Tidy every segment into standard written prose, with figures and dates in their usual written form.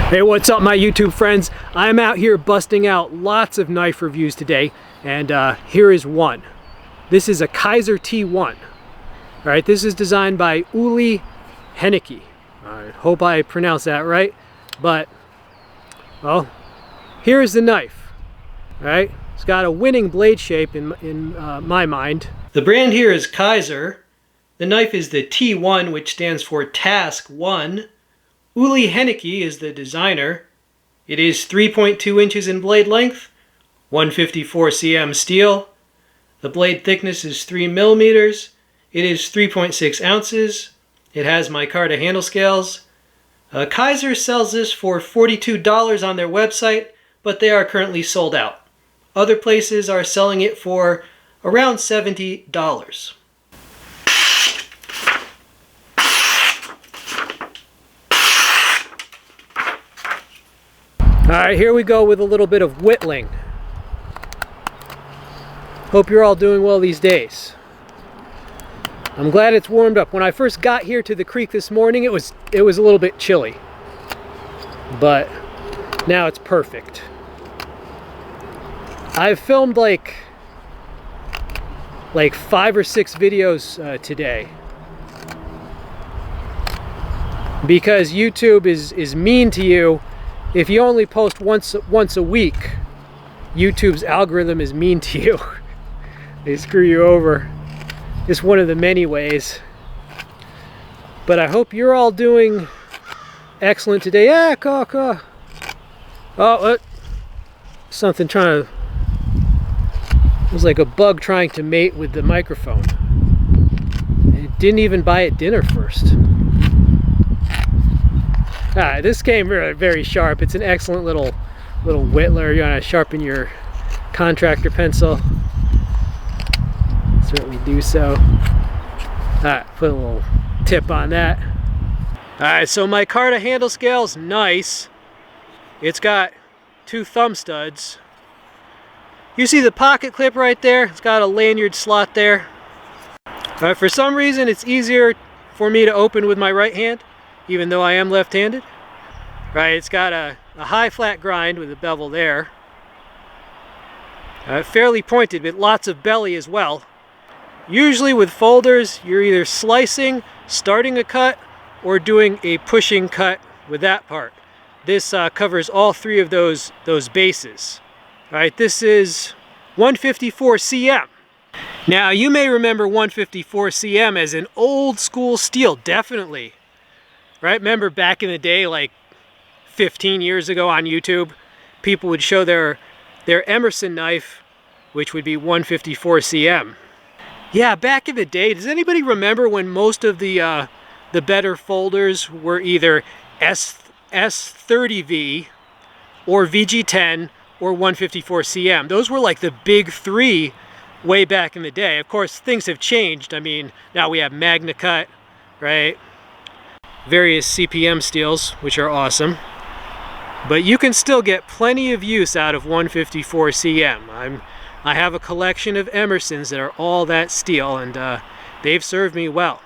Hey, what's up my YouTube friends? I'm out here busting out lots of knife reviews today, and here is one. This is a Kizer T1. Alright, this is designed by Uli Hennicke. I hope I pronounced that right, but, well, here is the knife. Alright, it's got a winning blade shape in my mind. The brand here is Kizer. The knife is the T1, which stands for Task 1. Uli Hennicke is the designer. It is 3.2 inches in blade length, 154 cm steel. The blade thickness is 3 millimeters. It is 3.6 ounces. It has micarta handle scales. Kizer sells this for $42 on their website, but they are currently sold out. Other places are selling it for around $70. Alright, here we go with a little bit of whittling. Hope you're all doing well these days. I'm glad it's warmed up. When I first got here to the creek this morning, it was a little bit chilly. But now it's perfect. I've filmed like 5 or 6 videos today. Because YouTube is mean to you. If you only post once a week, YouTube's algorithm is mean to you. They screw you over. It's one of the many ways. But I hope you're all doing excellent today. Yeah, caw. Oh, something trying to... It was like a bug trying to mate with the microphone. It didn't even buy it dinner first. This came very, very sharp. It's an excellent little whittler. You want to sharpen your contractor pencil, certainly do so. Alright, put a little tip on that. Alright, so my micarta handle scale's nice. It's got 2 thumb studs. You see the pocket clip right there? It's got a lanyard slot there. Alright, for some reason it's easier for me to open with my right hand, even though I am left-handed. Right, it's got a high flat grind with a bevel there. Fairly pointed with lots of belly as well. Usually with folders, you're either slicing, starting a cut, or doing a pushing cut with that part. This covers all 3 of those bases. Right, this is 154 cm. Now you may remember 154 cm as an old school steel, definitely. Right, remember back in the day, like 15 years ago on YouTube, people would show their Emerson knife, which would be 154 cm. Yeah, back in the day, does anybody remember when most of the better folders were either S30V or VG10 or 154 cm? Those were like the big 3 way back in the day. Of course, things have changed. I mean, now we have Magna Cut, right? Various CPM steels, which are awesome. But you can still get plenty of use out of 154 cm. I have a collection of Emersons that are all that steel, and they've served me well.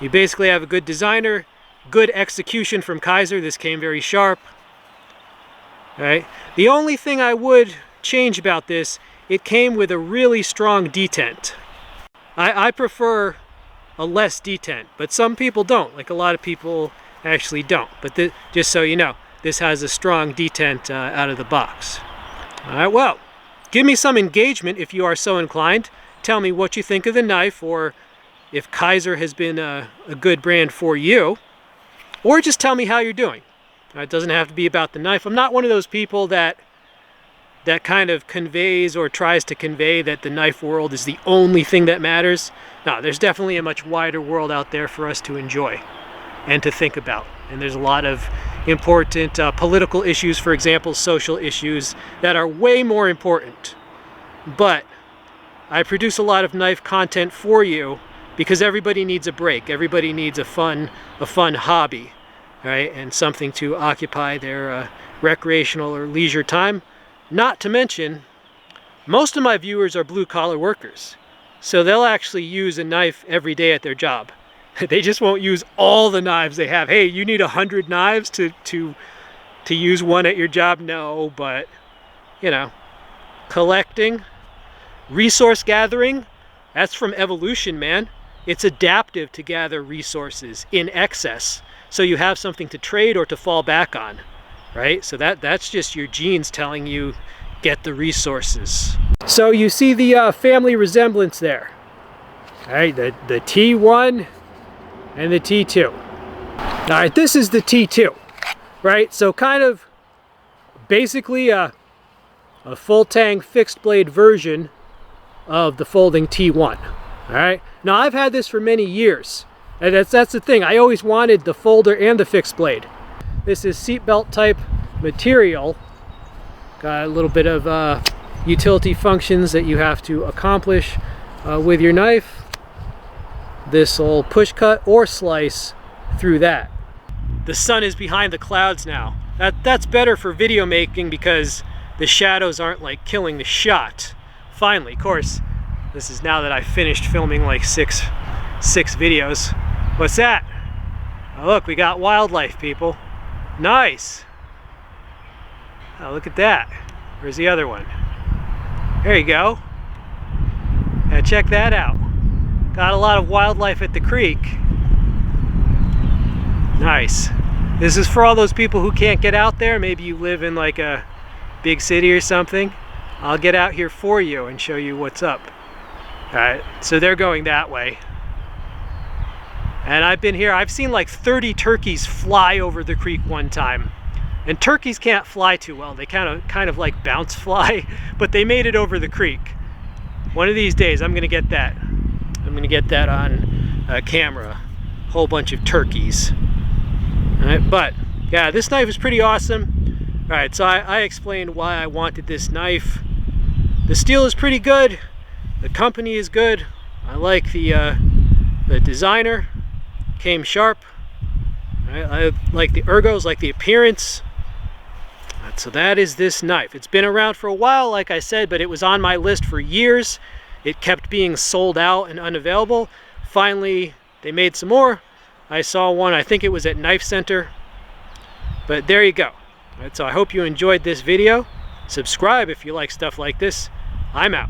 You basically have a good designer, good execution from Kizer. This came very sharp. Right? The only thing I would change about this, it came with a really strong detent. I prefer a less detent, but some people don't. Like a lot of people actually don't. But just so you know, this has a strong detent out of the box. Alright, well, give me some engagement if you are so inclined. Tell me what you think of the knife, or if Kizer has been a good brand for you. Or just tell me how you're doing. It doesn't have to be about the knife. I'm not one of those people that kind of conveys or tries to convey that the knife world is the only thing that matters. No, there's definitely a much wider world out there for us to enjoy and to think about. And there's a lot of important political issues, for example, social issues, that are way more important. But I produce a lot of knife content for you because everybody needs a break. Everybody needs a fun hobby, right? And something to occupy their recreational or leisure time. Not to mention, most of my viewers are blue-collar workers, so they'll actually use a knife every day at their job. They just won't use all the knives they have. Hey, you need 100 knives to to use one at your job? No, but, you know, collecting, resource gathering, that's from evolution, man. It's adaptive to gather resources in excess, so you have something to trade or to fall back on, right? So that's just your genes telling you, get the resources. So you see the family resemblance there. All right, the T1 and the T2. All right, this is the T2, right? So kind of basically a full tang fixed blade version of the folding T1. All right, now I've had this for many years, and that's the thing. I always wanted the folder and the fixed blade. This is seatbelt type material. Got a little bit of utility functions that you have to accomplish with your knife. This will push cut or slice through that. The sun is behind the clouds now. That's better for video making because the shadows aren't like killing the shot. Finally, of course, this is now that I've finished filming like six videos. What's that? Oh, look, we got wildlife, people. Nice. Oh, look at that. Where's the other one? There you go. Yeah, check that out. Got a lot of wildlife at the creek. Nice. This is for all those people who can't get out there. Maybe you live in like a big city or something. I'll get out here for you and show you what's up. All right, so they're going that way. And I've been here, I've seen like 30 turkeys fly over the creek one time. And turkeys can't fly too well. They kind of like bounce fly, but they made it over the creek. One of these days, I'm gonna get that. I'm gonna get that on camera. Whole bunch of turkeys. All right, but yeah, this knife is pretty awesome. All right, so I explained why I wanted this knife. The steel is pretty good. The company is good. I like the designer. Came sharp. I like the ergos, like the appearance. So that is this knife. It's been around for a while, like I said, but it was on my list for years. It kept being sold out and unavailable. Finally, they made some more. I saw one, I think it was at Knife Center. But there you go. All right, so I hope you enjoyed this video. Subscribe if you like stuff like this. I'm out.